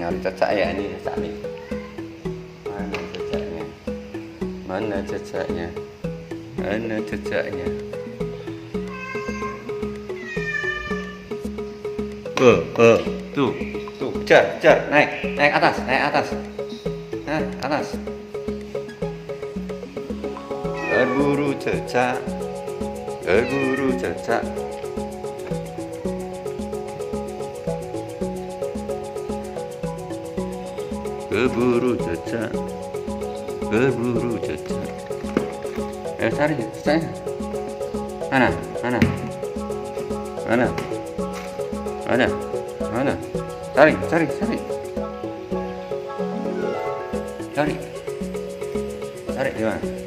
nyari cecak ya, ini cecak nih. Mana cecaknya? Mana cecaknya? Mana cecaknya? Tuh, tuh, kejar, naik atas, nah, atas. Berburu cecak, berburu cecak. Berburu cecak, berburu cecak. Cari cecaknya. Mana? Cari. Cari di mana?